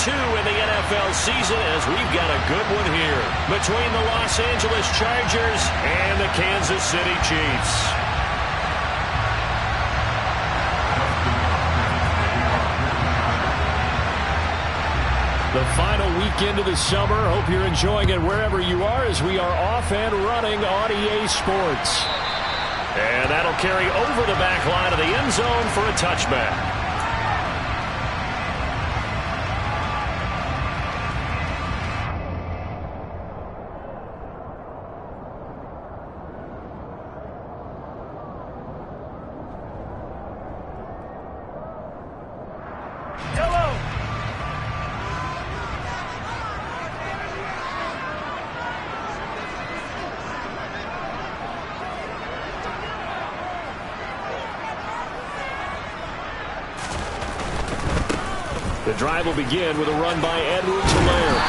2 in the NFL season, as we've got a good one here between the Los Angeles Chargers and the Kansas City Chiefs. The final weekend of the summer. Hope you're enjoying it wherever you are, as we are off and running on EA Sports. And that'll carry over the back line of the end zone for a touchback. The drive will begin with a run by Edwards-Helaire.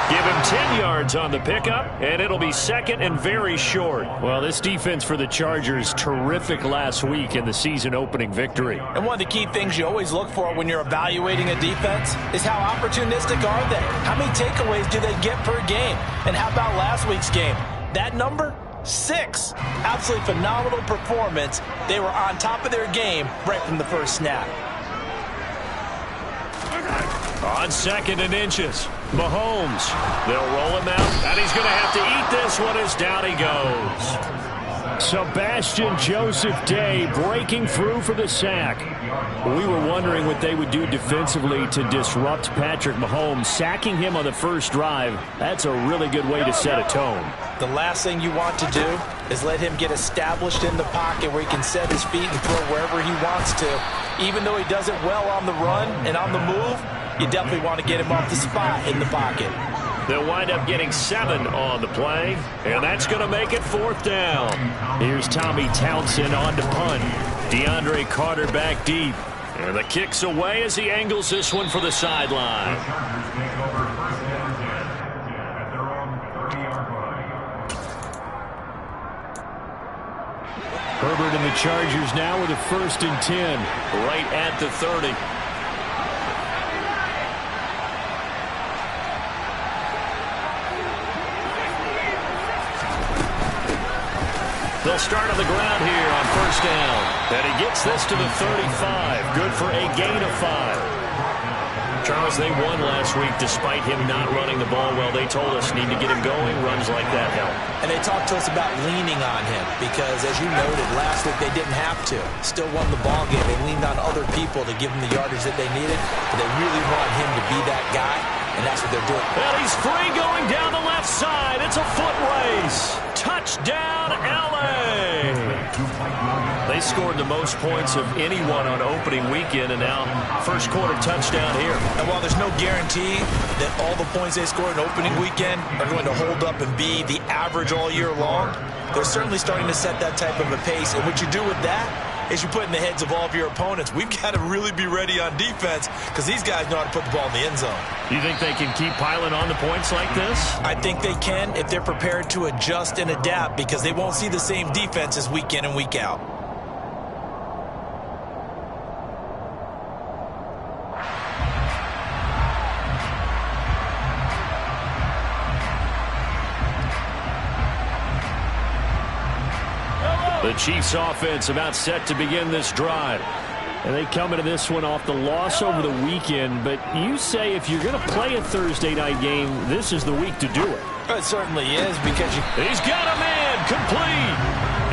Give him 10 yards on the pickup, and it'll be second and very short. Well, this defense for the Chargers, terrific last week in the season-opening victory. And one of the key things you always look for when you're evaluating a defense is how opportunistic are they? How many takeaways do they get per game? And how about last week's game? That number? 6. Absolutely phenomenal performance. They were on top of their game right from the first snap. On second and inches, Mahomes. They'll roll him out, and he's going to have to eat this one as down he goes. Sebastian Joseph Day breaking through for the sack. We were wondering what they would do defensively to disrupt Patrick Mahomes. Sacking him on the first drive, that's a really good way to set a tone. The last thing you want to do is let him get established in the pocket where he can set his feet and throw wherever he wants to. Even though he does it well on the run and on the move, you definitely want to get him off the spot in the pocket. They'll wind up getting 7 on the play, and that's going to make it 4th down. Here's Tommy Townsend on to punt. DeAndre Carter back deep. And the kick's away as he angles this one for the sideline. Herbert and the Chargers now with a 1st and 10, right at the 30. They'll start on the ground here on 1st down. And he gets this to the 35. Good for a gain of 5. Charles, they won last week despite him not running the ball well. They told us need to get him going. Runs like that help. And they talked to us about leaning on him because, as you noted, last week they didn't have to. Still won the ball game. They leaned on other people to give them the yardage that they needed. But they really want him to be that guy, and that's what they're doing. And he's free going down the left side. It's a foot race. Touchdown, L.A. They scored the most points of anyone on opening weekend, and now first quarter touchdown here. And while there's no guarantee that all the points they scored in opening weekend are going to hold up and be the average all year long, they're certainly starting to set that type of a pace. And what you do with that is you put in the heads of all of your opponents, we've got to really be ready on defense because these guys know how to put the ball in the end zone. You think they can keep piling on the points like this? I think they can if they're prepared to adjust and adapt, because they won't see the same defenses week in and week out. The Chiefs offense about set to begin this drive. And they come into this one off the loss over the weekend. But you say if you're going to play a Thursday night game, this is the week to do it. It certainly is, because he's got a man complete.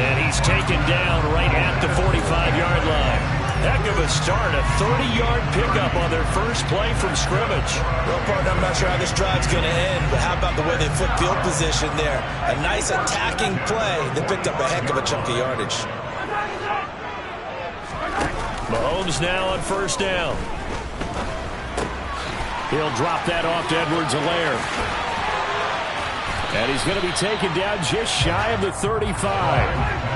And he's taken down right at the 45-yard line. Heck of a start, a 30-yard pickup on their first play from scrimmage. Well, partner, I'm not sure how this drive's going to end, but how about the way they flip field position there? A nice attacking play. They picked up a heck of a chunk of yardage. Mahomes now on 1st down. He'll drop that off to Edwards-Helaire. And he's going to be taken down just shy of the 35.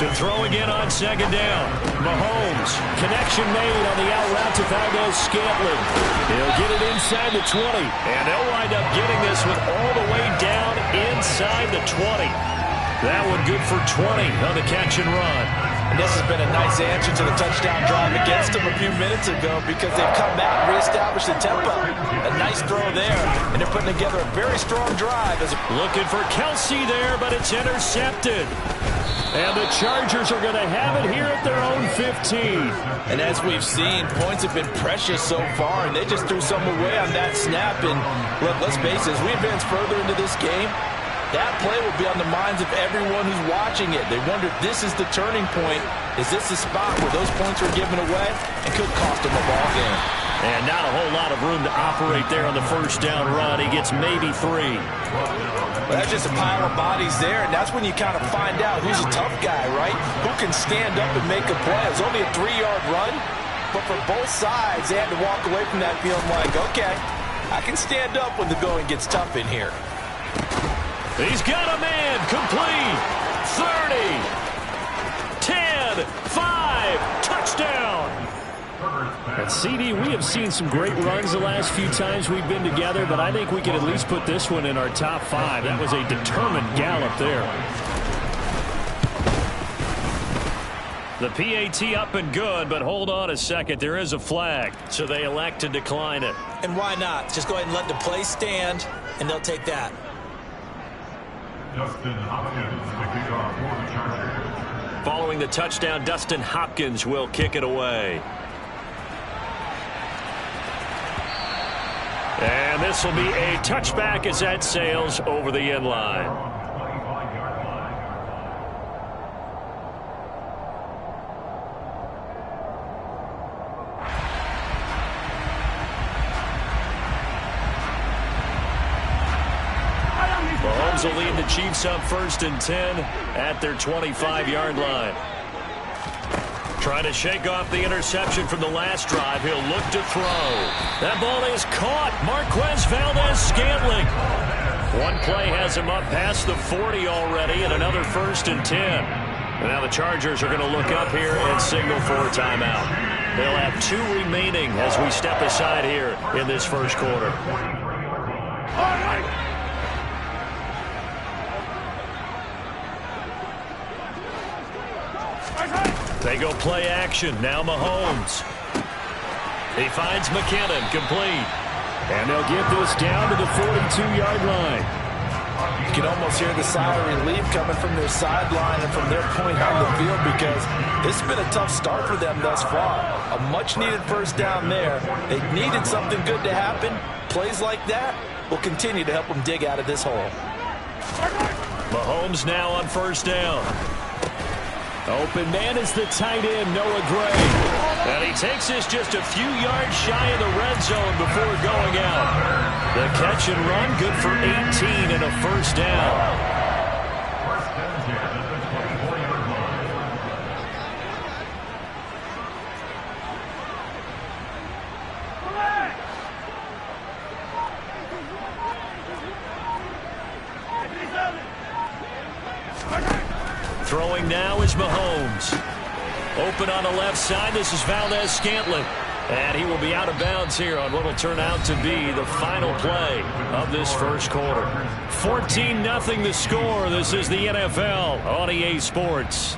To throw again on 2nd down. Mahomes. Connection made on the out route to Valdes-Scantling. He'll get it inside the 20. And they'll wind up getting this one all the way down inside the 20. That one good for 20 on the catch and run. And this has been a nice answer to the touchdown drive against them a few minutes ago because they've come back and reestablished the tempo. A nice throw there, and they're putting together a very strong drive. Looking for Kelsey there, but it's intercepted. And the Chargers are going to have it here at their own 15. And as we've seen, points have been precious so far, and they just threw some away on that snap. And look, let's face it, as we advance further into this game, that play will be on the minds of everyone who's watching it. They wonder if this is the turning point. Is this the spot where those points were given away and could cost them a ball game? And not a whole lot of room to operate there on the first down run. He gets maybe 3. Well, that's just a pile of bodies there, and that's when you kind of find out who's a tough guy, right? Who can stand up and make a play. It was only a 3-yard run, but for both sides, they had to walk away from that feeling like, okay, I can stand up when the going gets tough in here. He's got a man, complete, 30, 10, 5, touchdown. And CD, we have seen some great runs the last few times we've been together, but I think we can at least put this one in our top 5. That was a determined gallop there. The PAT up and good, but hold on a second. There is a flag, so they elect to decline it. And why not? Just go ahead and let the play stand, and they'll take that. Dustin Hopkins, the kickoff for the Chargers. Following the touchdown, Dustin Hopkins will kick it away. And this will be a touchback as that sails over the end line. Mahomes will lead the Chiefs up 1st and 10 at their 25-yard line. Trying to shake off the interception from the last drive. He'll look to throw. That ball is caught. Marquez Valdes-Scantling. One play has him up past the 40 already, and another 1st and 10. And now the Chargers are going to look up here and signal for a timeout. They'll have 2 remaining as we step aside here in this first quarter. They go play action. Now Mahomes. He finds McKinnon, complete. And they'll get this down to the 42-yard line. You can almost hear the sigh of relief coming from their sideline and from their point on the field because this has been a tough start for them thus far. A much-needed first down there. They needed something good to happen. Plays like that will continue to help them dig out of this hole. Mahomes now on 1st down. Open man is the tight end, Noah Gray. And he takes this just a few yards shy of the red zone before going out. The catch and run, good for 18 and a 1st down. Throwing now is Mahomes. Open on the left side. This is Valdes-Scantling. And he will be out of bounds here on what will turn out to be the final play of this first quarter. 14-0 the score. This is the NFL on EA Sports.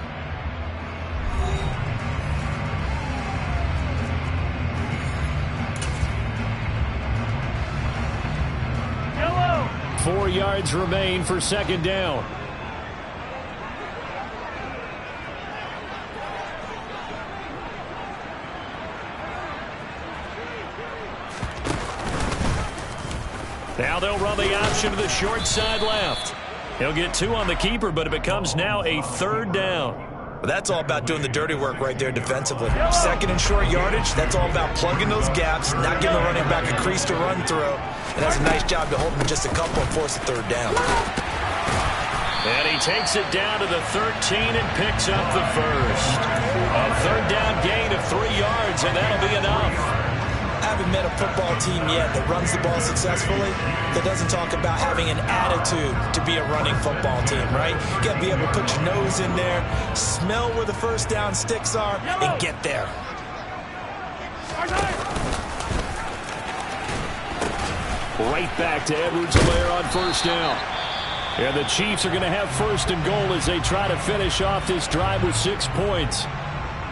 Hello. 4 yards remain for 2nd down. Now they'll run the option to the short side left. He'll get 2 on the keeper, but it becomes now a 3rd down. Well, that's all about doing the dirty work right there defensively. 2nd and short yardage, that's all about plugging those gaps, not giving the running back a crease to run through. And that's a nice job to hold him just a couple and force a 3rd down. And he takes it down to the 13 and picks up the 1st. A 3rd down gain of 3 yards, and that'll be enough. I haven't met a football team yet that runs the ball successfully that doesn't talk about having an attitude to be a running football team, right? You got to be able to put your nose in there, smell where the first down sticks are, and get there. Right back to Edwards-Helaire on 1st down. And the Chiefs are going to have first and goal as they try to finish off this drive with 6 points.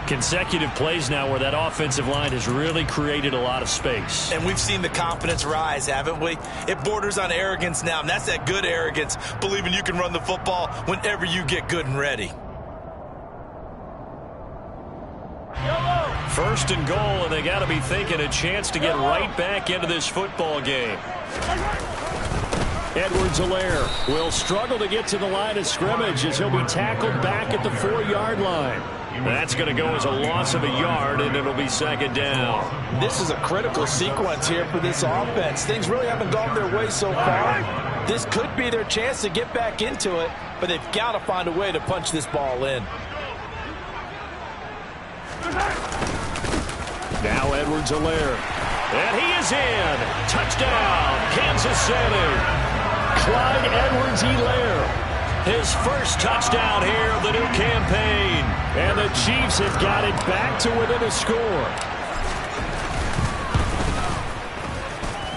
Consecutive plays now where that offensive line has really created a lot of space. And we've seen the confidence rise, haven't we? It borders on arrogance now, and that's that good arrogance, believing you can run the football whenever you get good and ready. First and goal, and they got to be thinking a chance to get right back into this football game. Edwards-Helaire will struggle to get to the line of scrimmage as he'll be tackled back at the 4-yard line. That's going to go as a loss of a yard, and it'll be second down. This is a critical sequence here for this offense. Things really haven't gone their way so far. This could be their chance to get back into it, but they've got to find a way to punch this ball in. Now Edwards-Helaire. And he is in. Touchdown, Kansas City. Clyde Edwards-Helaire, his first touchdown here of the new campaign. And the Chiefs have got it back to within a score.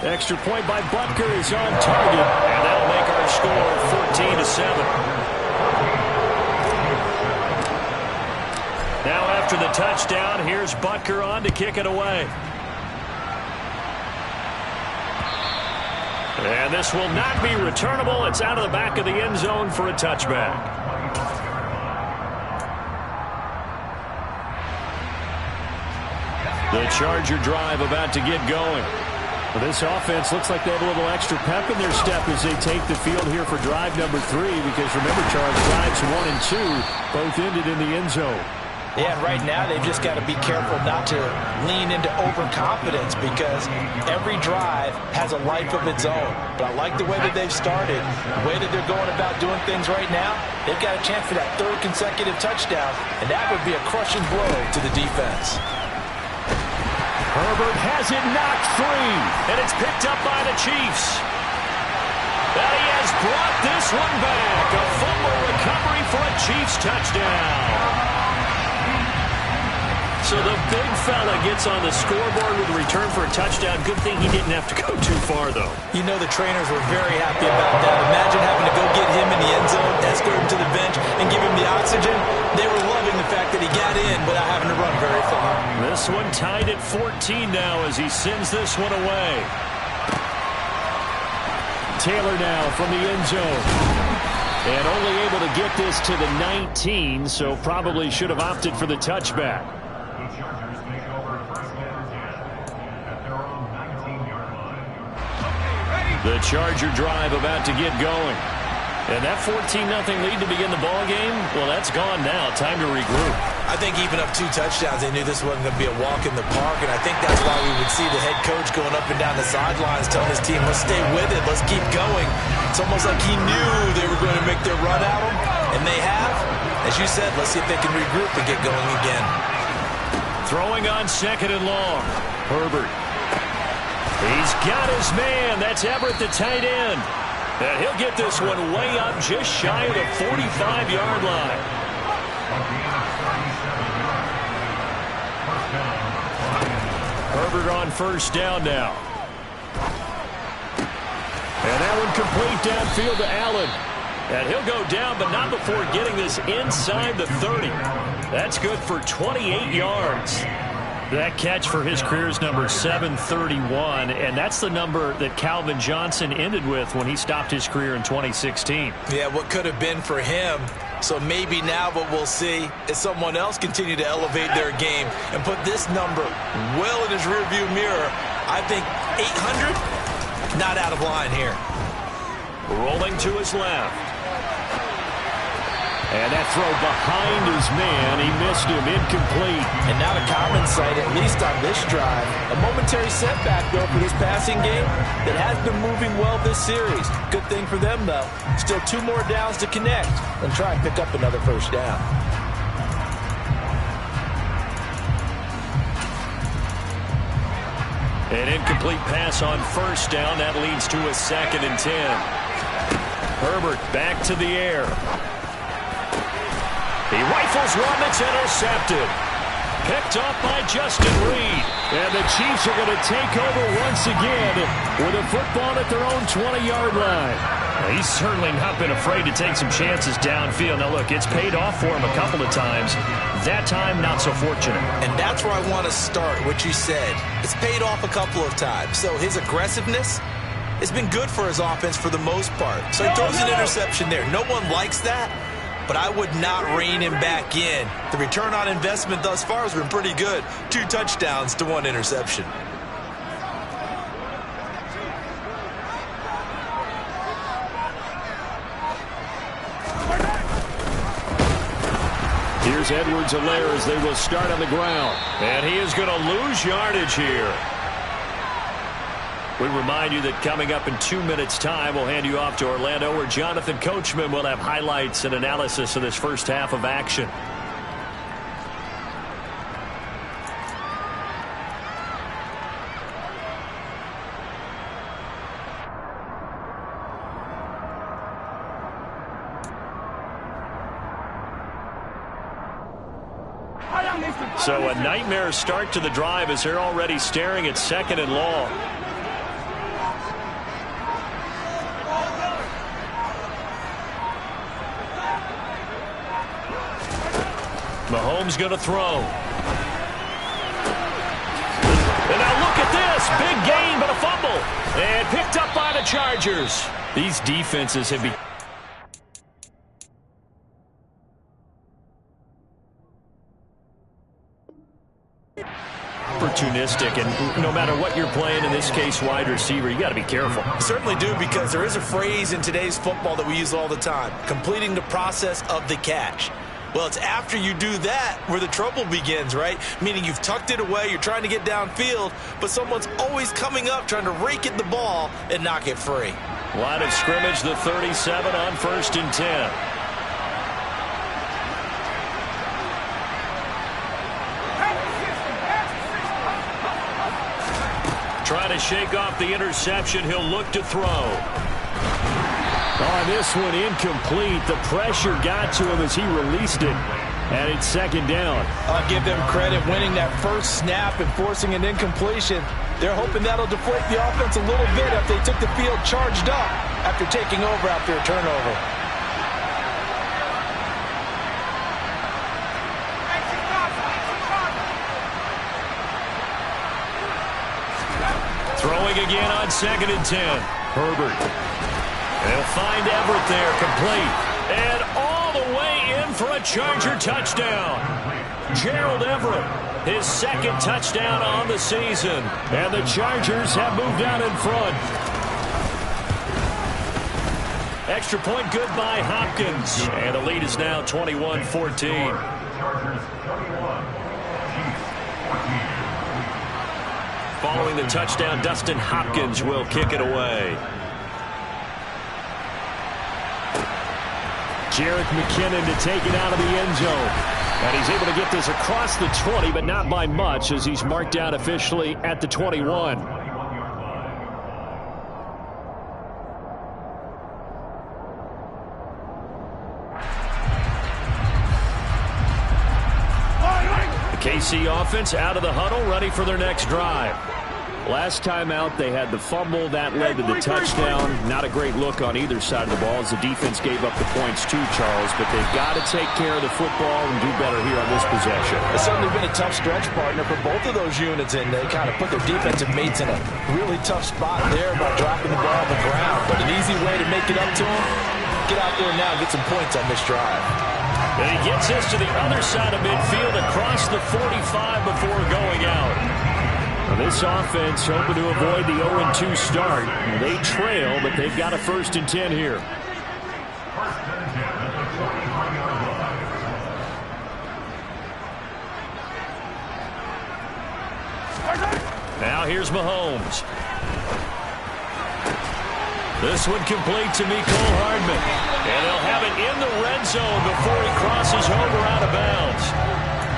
Extra point by Butker is on target, and that'll make our score 14-7. Now after the touchdown, here's Butker on to kick it away. And this will not be returnable. It's out of the back of the end zone for a touchback. The Charger drive about to get going. Well, this offense looks like they have a little extra pep in their step as they take the field here for drive number 3, because remember, Charles, drives 1 and 2 both ended in the end zone. Yeah, and right now they've just got to be careful not to lean into overconfidence, because every drive has a life of its own. But I like the way that they've started, the way that they're going about doing things right now. They've got a chance for that 3rd consecutive touchdown, and that would be a crushing blow to the defense. Herbert has it knocked free, and it's picked up by the Chiefs. And he has brought this one back. A fumble recovery for a Chiefs touchdown. So the big fella gets on the scoreboard with a return for a touchdown. Good thing he didn't have to go too far, though. You know the trainers were very happy about that. Imagine having to go get him in the end zone, escort him to the bench, and give him the oxygen. They were loving the fact that he got in without having to run very far. This one tied at 14 now as he sends this one away. Taylor now from the end zone. And only able to get this to the 19, so probably should have opted for the touchback. The Charger drive about to get going. And that 14-0 lead to begin the ball game, well, that's gone now. Time to regroup. I think even up 2 touchdowns, they knew this wasn't going to be a walk in the park, and I think that's why we would see the head coach going up and down the sidelines telling his team, let's stay with it, let's keep going. It's almost like he knew they were going to make their run at him, and they have. As you said, let's see if they can regroup and get going again. Throwing on 2nd and long. Herbert. He's got his man. That's Everett, the tight end. And he'll get this one way up just shy of the 45-yard line. Herbert on first down now. And that one complete downfield to Allen. And he'll go down, but not before getting this inside the 30. That's good for 28 yards. That catch for his career is number 731, and that's the number that Calvin Johnson ended with when he stopped his career in 2016. Yeah, what could have been for him. So maybe now what we'll see is someone else continue to elevate their game and put this number well in his rearview mirror. I think 800, not out of line here. Rolling to his left. And that throw behind his man. He missed him, incomplete. And now the common sight, at least on this drive. A momentary setback, though, for this passing game that has been moving well this series. Good thing for them, though. Still 2 more downs to connect and try and pick up another first down. An incomplete pass on first down. That leads to a 2nd and 10. Herbert back to the air. He rifles one that's intercepted. Picked off by Justin Reed. And the Chiefs are going to take over once again with a football at their own 20-yard line. He's certainly not been afraid to take some chances downfield. Now, look, it's paid off for him a couple of times. That time, not so fortunate. And that's where I want to start, what you said. It's paid off a couple of times. So his aggressiveness has been good for his offense for the most part. So he throws an interception there. No one likes that, but I would not rein him back in. The return on investment thus far has been pretty good. 2 touchdowns to 1 interception. Here's Edwards-Helaire as they will start on the ground. And he is going to lose yardage here. We remind you that coming up in 2 minutes' time, we'll hand you off to Orlando, where Jonathan Coachman will have highlights and analysis of this first half of action. So a nightmare start to the drive as they're already staring at 2nd and long. Mahomes going to throw. And now look at this. Big gain, but a fumble. And picked up by the Chargers. These defenses have been opportunistic, and no matter what you're playing, in this case wide receiver, you got to be careful. Certainly do, because there is a phrase in today's football that we use all the time: completing the process of the catch. Well, it's after you do that where the trouble begins, right? Meaning you've tucked it away, you're trying to get downfield, but someone's always coming up trying to rake at the ball and knock it free. Line of scrimmage, the 37 on 1st and 10. Trying to shake off the interception. He'll look to throw. On this one, incomplete. The pressure got to him as he released it. And it's 2nd down. I'll give them credit winning that first snap and forcing an incompletion. They're hoping that'll deflate the offense a little bit after they took the field charged up after taking over after a turnover. Throwing again on 2nd and 10. Herbert. They'll find Everett there, complete. And all the way in for a Charger touchdown. Gerald Everett, his 2nd touchdown on the season. And the Chargers have moved out in front. Extra point good by Hopkins. And the lead is now 21-14. Following the touchdown, Dustin Hopkins will kick it away. Jerick McKinnon to take it out of the end zone. And he's able to get this across the 20, but not by much, as he's marked down officially at the 21. The KC offense out of the huddle, ready for their next drive. Last time out, they had the fumble. That led to the touchdown. Not a great look on either side of the ball as the defense gave up the points too, Charles. But they've got to take care of the football and do better here on this possession. It's certainly been a tough stretch, partner, for both of those units, and they kind of put their defensive mates in a really tough spot there by dropping the ball on the ground. But an easy way to make it up to them: get out there now and get some points on this drive. And he gets this to the other side of midfield across the 45 before going out. This offense hoping to avoid the 0-2 start. They trail, but they've got a 1st and 10 here. Now here's Mahomes. This one complete to Mecole Hardman. And they'll have it in the red zone before he crosses over out of bounds.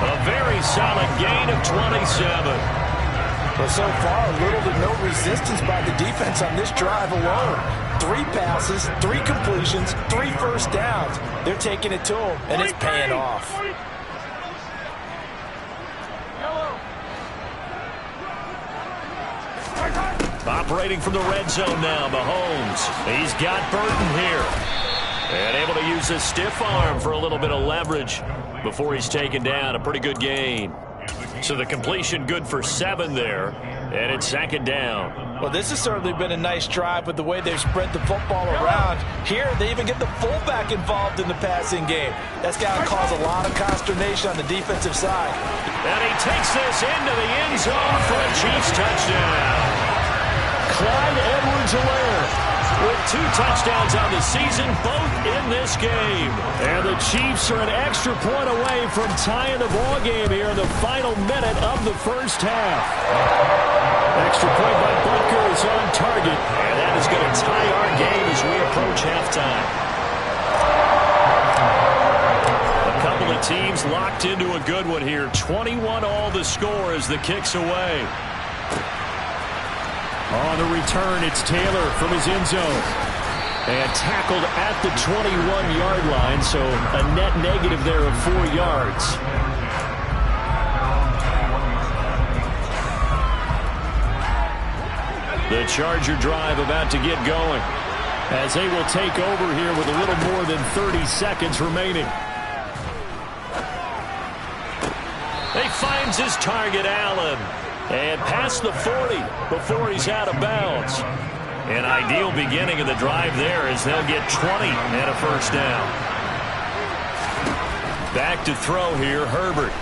A very solid gain of 27. But so far, little to no resistance by the defense on this drive alone. 3 passes, 3 completions, 3 first downs. They're taking it to them, and it's paying off. operating from the red zone now. Mahomes. He's got Burton here. And able to use his stiff arm for a little bit of leverage before he's taken down. A pretty good gain. So the completion good for 7 there. And it's second down. Well, this has certainly been a nice drive with the way they've spread the football around. Here, they even get the fullback involved in the passing game. That's got to cause a lot of consternation on the defensive side. And he takes this into the end zone for a Chiefs touchdown. Clyde Edwards-Helaire with 2 touchdowns on the season, both in this game. And the Chiefs are an extra point away from tying the ball game here in the final minute of the first half. Extra point by Butker is on target, and that is going to tie our game as we approach halftime. A couple of teams locked into a good one here. 21 all the score as the kick's away. On the return, it's Taylor from his end zone. And tackled at the 21-yard line, so a net negative there of 4 yards. The Charger drive about to get going as they will take over here with a little more than 30 seconds remaining. He finds his target, Allen. And past the 40 before he's out of bounds. An ideal beginning of the drive there as they'll get 20 and a first down. Back to throw here, Herbert.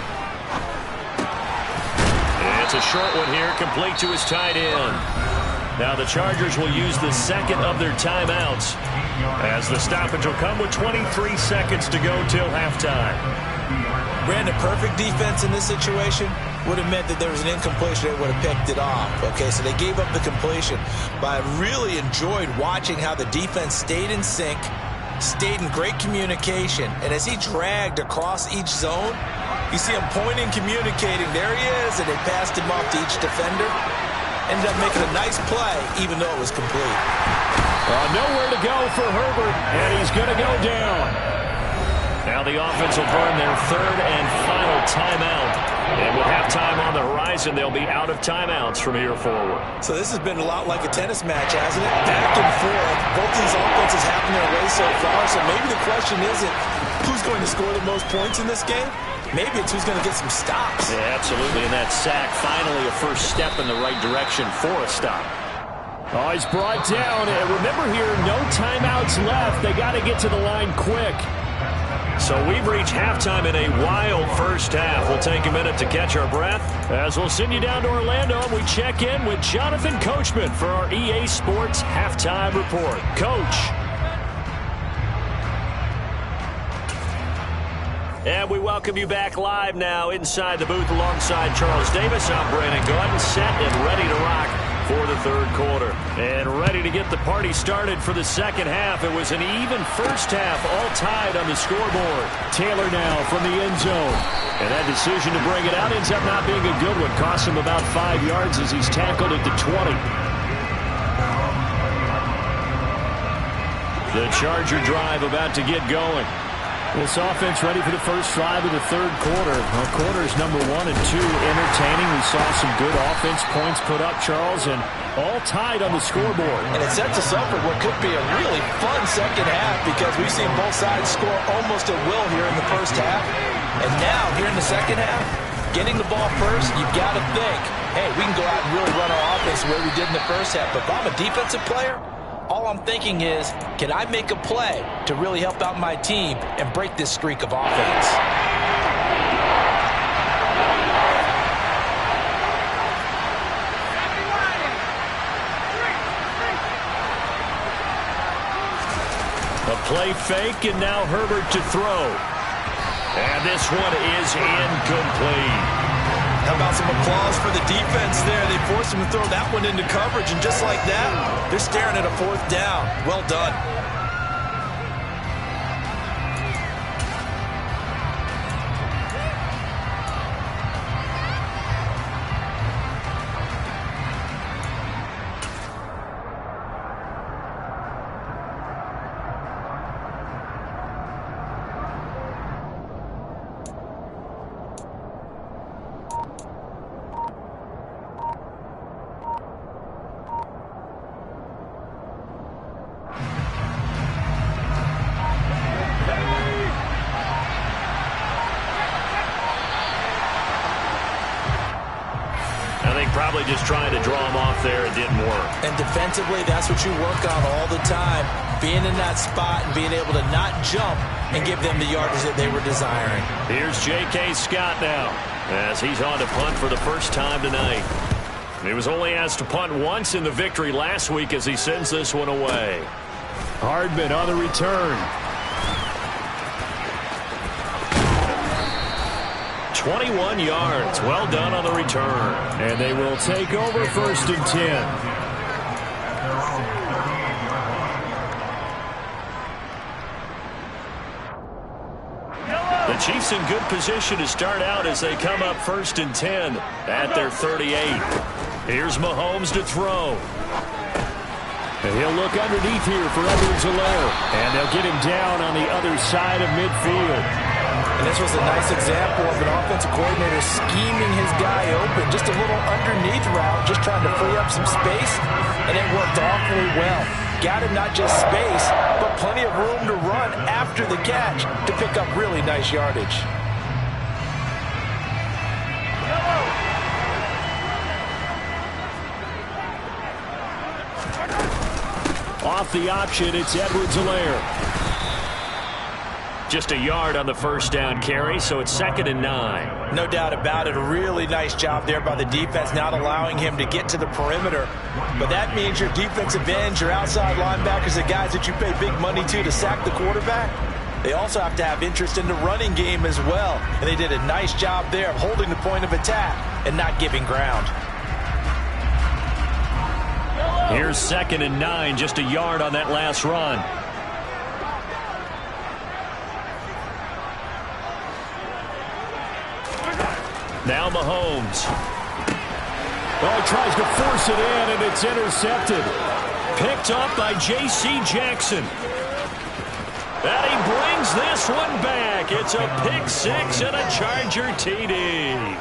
It's a short one here, complete to his tight end. Now the Chargers will use the second of their timeouts as the stoppage will come with 23 seconds to go till halftime. Brandon, perfect defense in this situation would have meant that there was an incompletion. They would have picked it off. Okay, so they gave up the completion. But I really enjoyed watching how the defense stayed in sync, stayed in great communication. And as he dragged across each zone, you see him pointing, communicating. There he is, and they passed him off to each defender. Ended up making a nice play, even though it was complete. Nowhere to go for Herbert, and he's going to go down. Now the offense will burn their third and final timeout. And with halftime on the horizon, they'll be out of timeouts from here forward. So this has been a lot like a tennis match, hasn't it? Back and forth. Both these offenses having their way so far. So maybe the question isn't who's going to score the most points in this game. Maybe it's who's going to get some stops. Yeah, absolutely. And that sack, finally a first step in the right direction for a stop. Oh, he's brought down. And remember here, no timeouts left. They got to get to the line quick. So we've reached halftime in a wild first half. We'll take a minute to catch our breath as we'll send you down to Orlando and we check in with Jonathan Coachman for our EA Sports Halftime Report. Coach. And we welcome you back live now inside the booth alongside Charles Davis. I'm Brandon Gaudin, set and ready to rock for the third quarter. And ready to get the party started for the second half. It was an even first half, all tied on the scoreboard. Taylor now from the end zone. And that decision to bring it out ends up not being a good one. Costs him about 5 yards as he's tackled at the 20. The Charger drive about to get going. This offense ready for the first drive of the third quarter. Quarters number 1 and 2 entertaining. We saw some good offense points put up, Charles, and all tied on the scoreboard. And it sets us up for what could be a really fun second half because we've seen both sides score almost at will here in the first half. And now, here in the second half, getting the ball first, you've got to think, hey, we can go out and really run our offense the way we did in the first half. But if I'm a defensive player, all I'm thinking is, can I make a play to really help out my team and break this streak of offense? A play fake, and now Herbert to throw. And this one is incomplete. How about some applause for the defense there? They forced him to throw that one into coverage, and just like that, they're staring at a fourth down. Well done. think probably just trying to draw him off there. It didn't work. And defensively, that's what you work on all the time. Being in that spot and being able to not jump and give them the yardage that they were desiring. Here's J.K. Scott now as he's on to punt for the first time tonight. He was only asked to punt once in the victory last week as he sends this one away. Hardman on the return. 21 yards. Well done on the return. And they will take over 1st and 10. The Chiefs in good position to start out as they come up 1st and 10 at their 38. Here's Mahomes to throw. And he'll look underneath here for Edwards-Helaire. And they'll get him down on the other side of midfield. And this was a nice example of an offensive coordinator scheming his guy open. Just a little underneath route, just trying to free up some space, and it worked awfully well. Got him not just space, but plenty of room to run after the catch to pick up really nice yardage. Off the option, it's Edwards-Helaire. Just a yard on the first down carry, so it's 2nd and 9. No doubt about it. A really nice job there by the defense, not allowing him to get to the perimeter. But that means your defensive ends, your outside linebackers, the guys that you pay big money to sack the quarterback, they also have to have interest in the running game as well. And they did a nice job there of holding the point of attack and not giving ground. Here's 2nd and 9, just a yard on that last run. Now Mahomes. Well, he tries to force it in, and it's intercepted. Picked up by J.C. Jackson. And he brings this one back. It's a pick six and a Charger TD.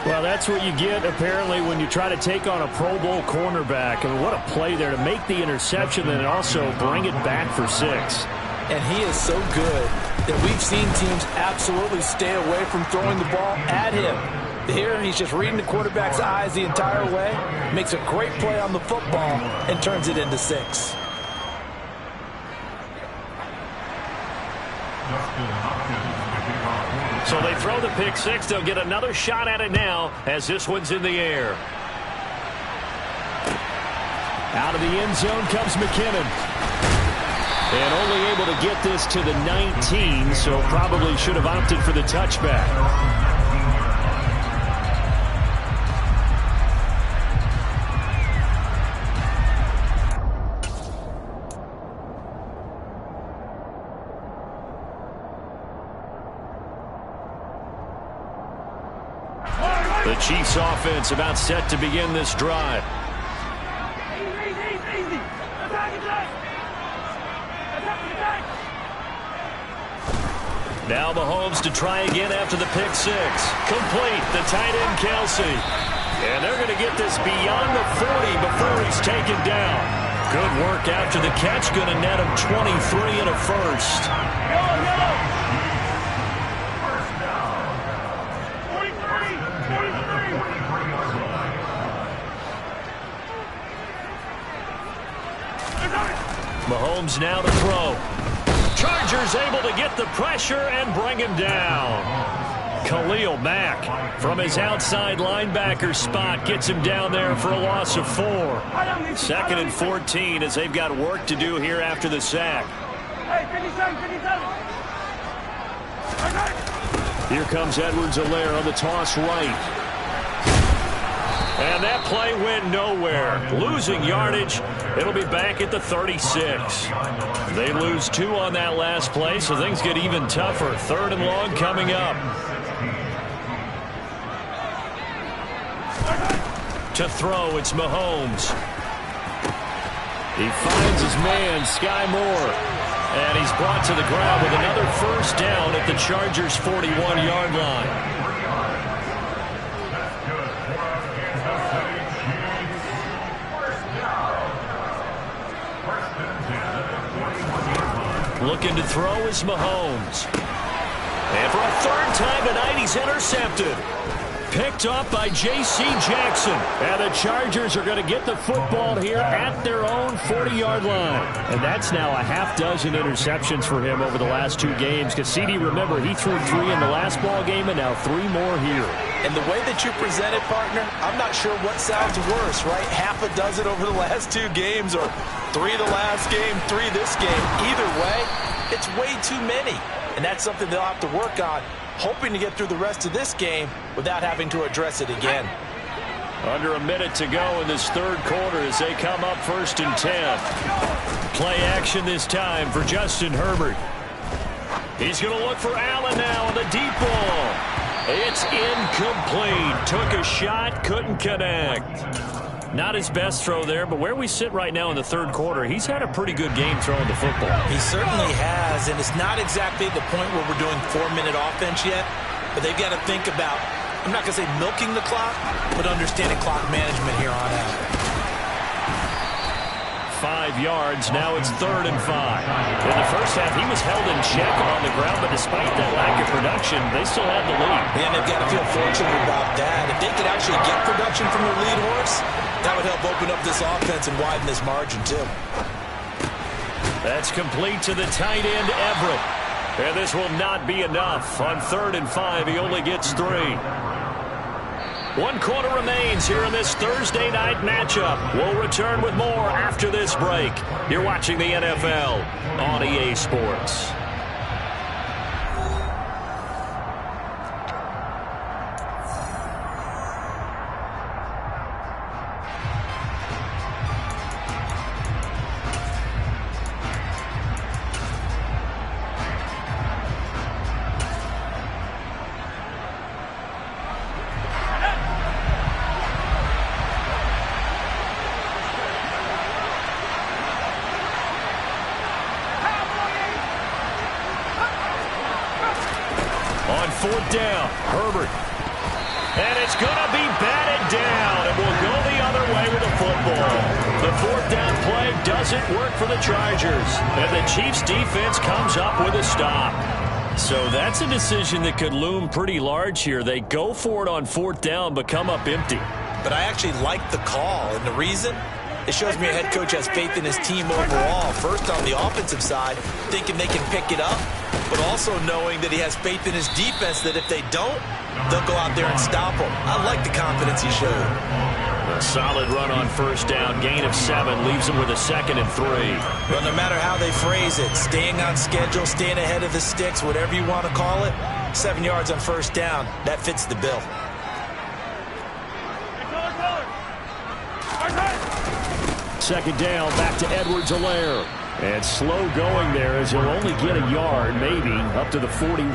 Well, that's what you get, apparently, when you try to take on a Pro Bowl cornerback. I mean, what a play there to make the interception and also bring it back for 6. And he is so good that we've seen teams absolutely stay away from throwing the ball at him. Here, he's just reading the quarterback's eyes the entire way, makes a great play on the football, and turns it into 6. So they throw the pick six. They'll get another shot at it now as this one's in the air. Out of the end zone comes McKinnon. And only able to get this to the 19, so probably should have opted for the touchback. The Chiefs offense about set to begin this drive. Now Mahomes to try again after the pick six. Complete, the tight end Kelsey. And they're going to get this beyond the 40 before he's taken down. Good work after the catch, going to net him 23 and a first. Mahomes now to throw. Chargers able to get the pressure and bring him down. Khalil Mack from his outside linebacker spot gets him down there for a loss of 4. 2nd and 14 as they've got work to do here after the sack. Here comes Edwards-Helaire on the toss right. And that play went nowhere. Losing yardage. It'll be back at the 36. They lose 2 on that last play, so things get even tougher. 3rd and long coming up. To throw, it's Mahomes. He finds his man, Sky Moore. And he's brought to the ground with another first down at the Chargers' 41-yard line. Looking to throw is Mahomes. And for a 3rd time tonight, he's intercepted. Picked off by J.C. Jackson. And the Chargers are going to get the football here at their own 40-yard line. And that's now a half dozen interceptions for him over the last 2 games. Because CD, remember, he threw 3 in the last ball game and now 3 more here. And the way that you present it, partner, I'm not sure what sounds worse, right? Half a dozen over the last 2 games or 3 the last game, 3 this game. Either way, it's way too many. And that's something they'll have to work on, hoping to get through the rest of this game without having to address it again. Under a minute to go in this third quarter as they come up 1st and 10. Play action this time for Justin Herbert. He's going to look for Allen now on the deep ball. It's incomplete. Took a shot, couldn't connect. Not his best throw there, but where we sit right now in the third quarter, he's had a pretty good game throwing the football. He certainly has, and it's not exactly the point where we're doing 4-minute offense yet, but they've got to think about, I'm not going to say milking the clock, but understanding clock management here on out. 5 yards, now it's 3rd and 5. In the first half, he was held in check on the ground, but despite that lack of production, they still had the lead. And they've got to feel fortunate about that. If they could actually get production from their lead horse, that would help open up this offense and widen this margin, too. That's complete to the tight end, Everett. And this will not be enough. On 3rd and 5, he only gets 3. 1 quarter remains here in this Thursday night matchup. We'll return with more after this break. You're watching the NFL on EA Sports. On 4th down, Herbert. And it's going to be batted down, and we'll go the other way with the football. The 4th down play doesn't work for the Chargers, and the Chiefs' defense comes up with a stop. So that's a decision that could loom pretty large here. They go for it on 4th down, but come up empty. But I actually like the call, and the reason? It shows me a head coach has faith in his team overall. First, on the offensive side, thinking they can pick it up, but also knowing that he has faith in his defense that if they don't, they'll go out there and stop them. I like the confidence he showed. A solid run on 1st down. Gain of 7 leaves him with a 2nd and 3. Well, no matter how they phrase it, staying on schedule, staying ahead of the sticks, whatever you want to call it, 7 yards on 1st down, that fits the bill. Second down, back to Edwards-Helaire. And slow going there as he'll only get a yard, maybe, up to the 41.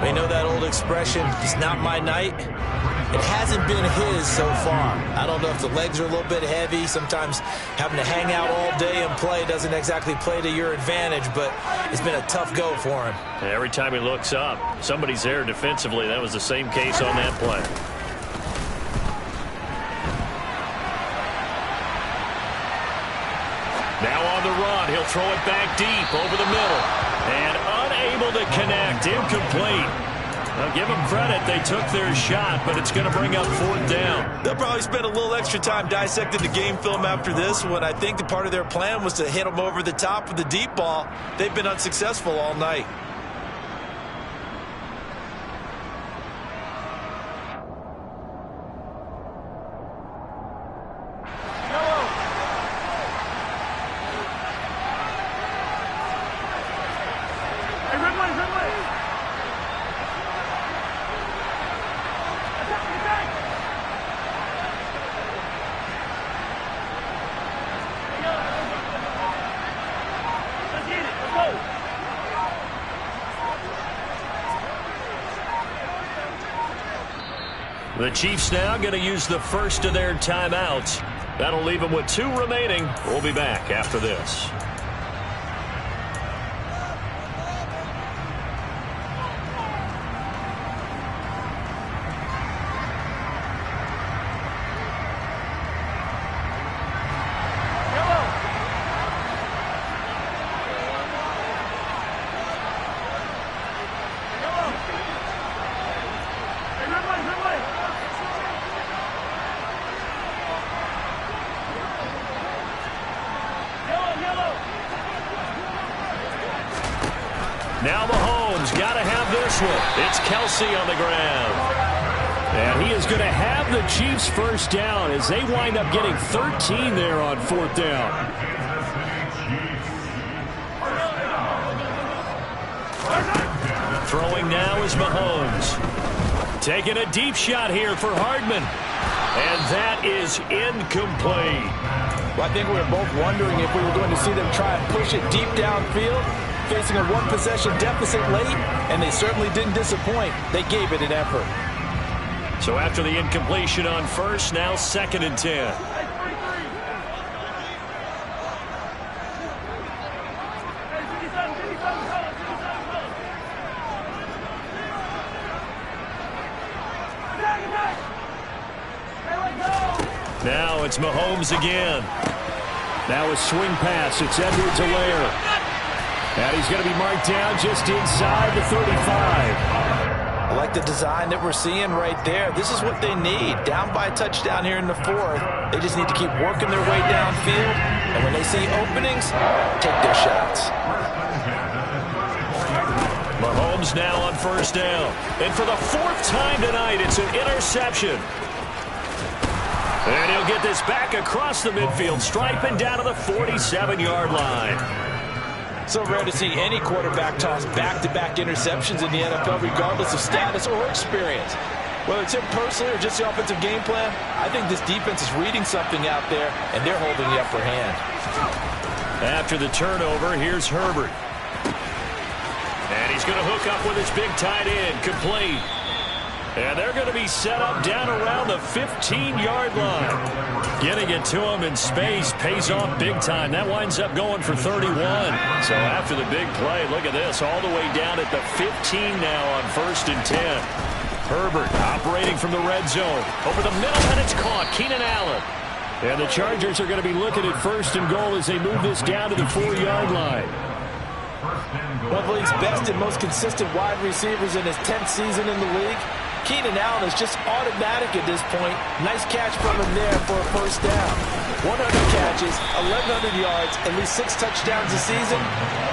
They know that old expression, it's not my night. It hasn't been his so far. I don't know if the legs are a little bit heavy. Sometimes having to hang out all day and play doesn't exactly play to your advantage, but it's been a tough go for him. Every time he looks up, somebody's there defensively. That was the same case on that play. Now on the run, he'll throw it back deep over the middle. And unable to connect, incomplete. Now give them credit, they took their shot, but it's going to bring up 4th down. They'll probably spend a little extra time dissecting the game film after this one. I think the part of their plan was to hit them over the top with the deep ball. They've been unsuccessful all night. The Chiefs now going to use the first of their timeouts. That'll leave them with 2 remaining. We'll be back after this. Now Mahomes got to have this one. It's Kelsey on the ground. And he is going to have the Chiefs first down as they wind up getting 13 there on fourth down. Throwing now is Mahomes. Taking a deep shot here for Hardman. And that is incomplete. Well, I think we were both wondering if we were going to see them try and push it deep downfield, facing a one-possession deficit late, and they certainly didn't disappoint. They gave it an effort. So after the incompletion on first, now 2nd and 10. Now it's Mahomes again. Now a swing pass. It's Edwards-Helaire. And he's going to be marked down just inside the 35. I like the design that we're seeing right there. This is what they need. Down by a touchdown here in the 4th. They just need to keep working their way downfield. And when they see openings, take their shots. Mahomes now on first down. And for the 4th time tonight, it's an interception. And he'll get this back across the midfield stripe and down to the 47-yard line. So rare to see any quarterback toss back-to-back interceptions in the NFL, regardless of status or experience. Whether it's him personally or just the offensive game plan, I think this defense is reading something out there, and they're holding the upper hand. After the turnover, here's Herbert. And he's going to hook up with his big tight end, complete. And they're going to be set up down around the 15-yard line. Getting it to him in space pays off big time. That winds up going for 31. So after the big play, look at this, all the way down at the 15 now on 1st and 10. Herbert operating from the red zone. Over the middle, and it's caught. Keenan Allen. And the Chargers are going to be looking at 1st and goal as they move this down to the 4-yard line. One of the league's best and most consistent wide receivers in his 10th season in the league. Keenan Allen is just automatic at this point. Nice catch from him there for a first down. 100 catches, 1,100 yards, at least 6 touchdowns a season.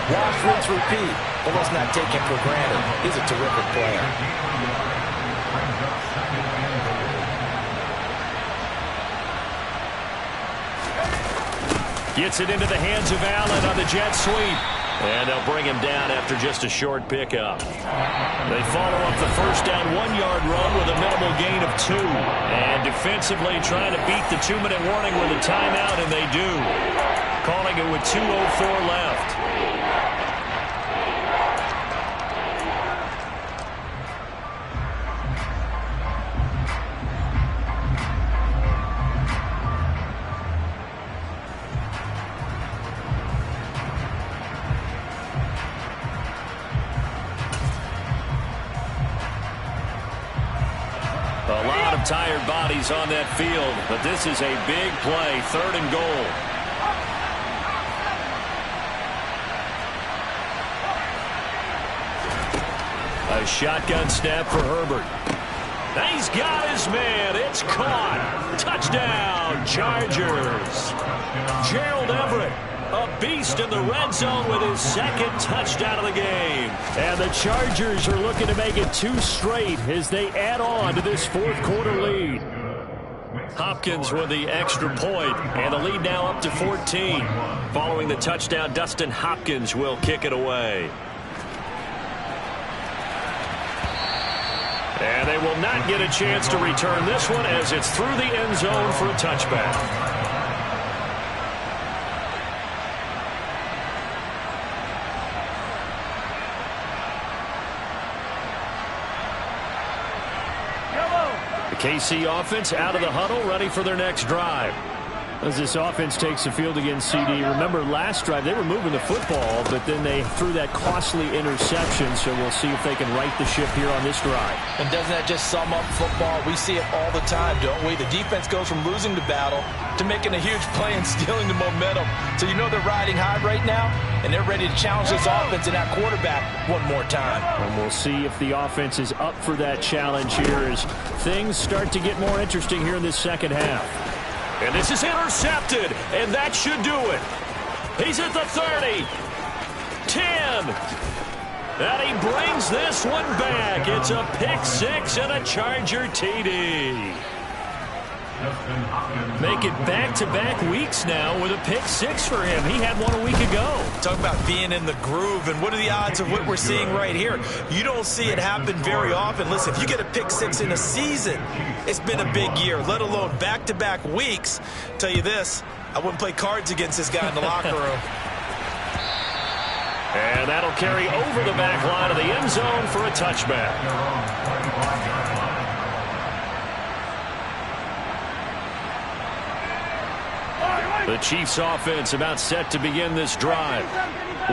Wash, rinse, repeat. But let's not take him for granted. He's a terrific player. Gets it into the hands of Allen on the jet sweep. And they'll bring him down after just a short pickup. They follow up the first down 1-yard run with a minimal gain of 2. And defensively trying to beat the 2-minute warning with a timeout, and they do. Calling it with 2:04 left. A lot of tired bodies on that field, but this is a big play, 3rd and goal. A shotgun snap for Herbert. He's got his man. It's caught. Touchdown, Chargers. Gerald Everett, a beast in the red zone with his 2nd touchdown of the game. And the Chargers are looking to make it 2 straight as they add on to this 4th quarter lead. Hopkins with the extra point, and the lead now up to 14. Following the touchdown, Dustin Hopkins will kick it away. And they will not get a chance to return this one as it's through the end zone for a touchback. KC offense out of the huddle, ready for their next drive. As this offense takes the field against CD, remember last drive they were moving the football, but then they threw that costly interception, so we'll see if they can right the ship here on this drive. And doesn't that just sum up football? We see it all the time, don't we? The defense goes from losing the battle to making a huge play and stealing the momentum. So you know they're riding high right now, and they're ready to challenge this offense and that quarterback one more time. And we'll see if the offense is up for that challenge here as things start to get more interesting here in this second half. And this is intercepted, and that should do it. He's at the 30, 10, And he brings this one back. It's a pick six and a Charger TD. Make it back-to-back weeks now with a pick six for him. He had one a week ago. Talk about being in the groove, and what are the odds of what we're seeing right here? You don't see it happen very often. Listen, if you get a pick six in a season, it's been a big year, let alone back-to-back weeks. Tell you this, I wouldn't play cards against this guy in the locker room. And that'll carry over the back line of the end zone for a touchback. The Chiefs offense about set to begin this drive.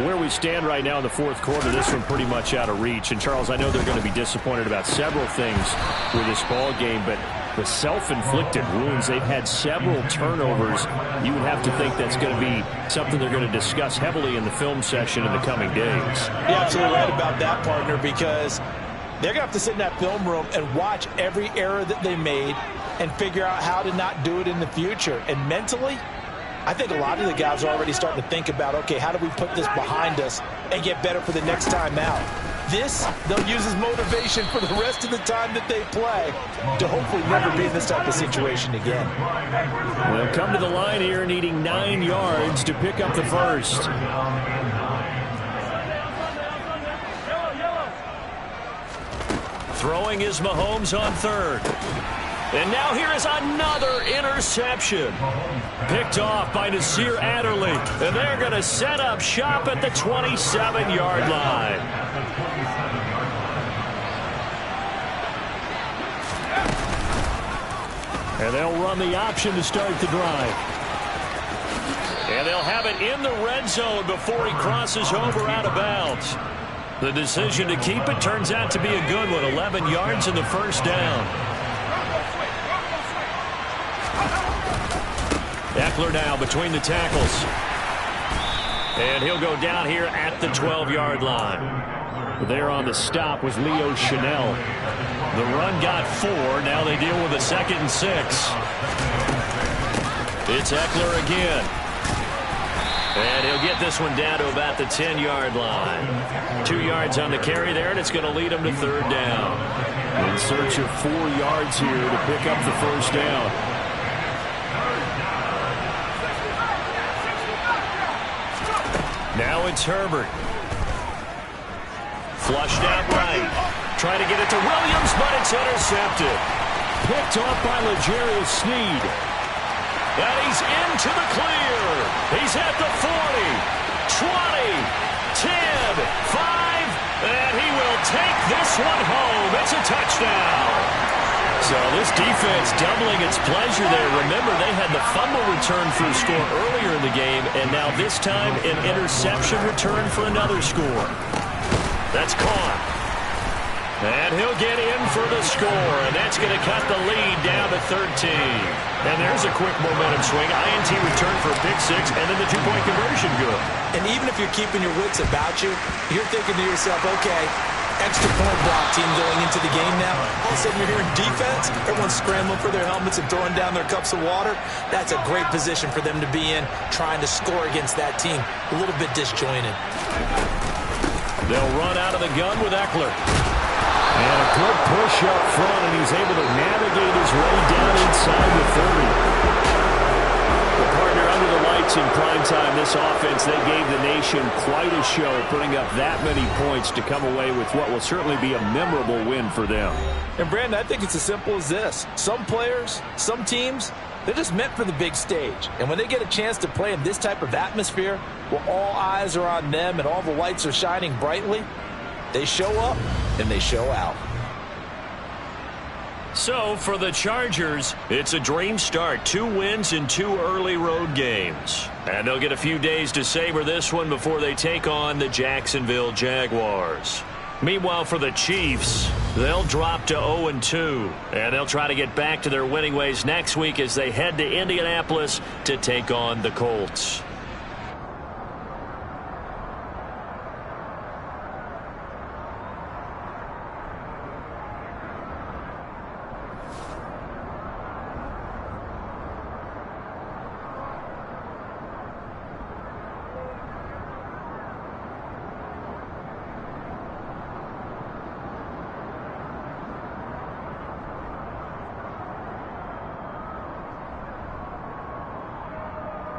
Where we stand right now in the fourth quarter, this one pretty much out of reach. And, Charles, I know they're going to be disappointed about several things with this ball game, but the self-inflicted wounds, they've had several turnovers. You would have to think that's going to be something they're going to discuss heavily in the film session in the coming days. You're absolutely right about that, partner, because they're going to have to sit in that film room and watch every error that they made and figure out how to not do it in the future. And mentally, I think a lot of the guys are already starting to think about, okay, how do we put this behind us and get better for the next time out? This, they'll use as motivation for the rest of the time that they play to hopefully never be in this type of situation again. They'll come to the line here needing 9 yards to pick up the first. Throwing is Mahomes on third. And now here is another interception. Picked off by Nasir Adderley. And they're going to set up shop at the 27-yard line. And they'll run the option to start the drive. And they'll have it in the red zone before he crosses over out of bounds. The decision to keep it turns out to be a good one. 11 yards and the first down. Eckler now between the tackles. And he'll go down here at the 12-yard line. There on the stop was Leo Chanel. The run got 4. Now they deal with a 2nd and 6. It's Eckler again. And he'll get this one down to about the 10-yard line. 2 yards on the carry there, and it's going to lead him to third down. In search of 4 yards here to pick up the first down. Now it's Herbert. Flushed out right. Trying to get it to Williams, but it's intercepted. Picked off by L'Jarius Sneed. And he's into the clear. He's at the 40, 20, 10, 5, and he will take this one home. It's a touchdown. So this defense doubling its pleasure there. Remember, they had the fumble return for a score earlier in the game, and now this time an interception return for another score. That's caught. And he'll get in for the score, and that's going to cut the lead down to 13. And there's a quick momentum swing. INT return for a pick six, and then the two-point conversion good. And even if you're keeping your wits about you, you're thinking to yourself, okay, extra point block team going into the game now. All of a sudden you're hearing defense. Everyone's scrambling for their helmets and throwing down their cups of water. That's a great position for them to be in, trying to score against that team. A little bit disjointed. They'll run out of the gun with Eckler. And a good push up front, and he's able to navigate his way down inside the 30. The partner under the lights in primetime, this offense, they gave the nation quite a show, putting up that many points to come away with what will certainly be a memorable win for them. And, Brandon, I think it's as simple as this. Some players, some teams, they're just meant for the big stage. And when they get a chance to play in this type of atmosphere, where all eyes are on them and all the lights are shining brightly, they show up and they show out. So, for the Chargers, it's a dream start. 2 wins in 2 early road games. And they'll get a few days to savor this one before they take on the Jacksonville Jaguars. Meanwhile, for the Chiefs, they'll drop to 0-2. And they'll try to get back to their winning ways next week as they head to Indianapolis to take on the Colts.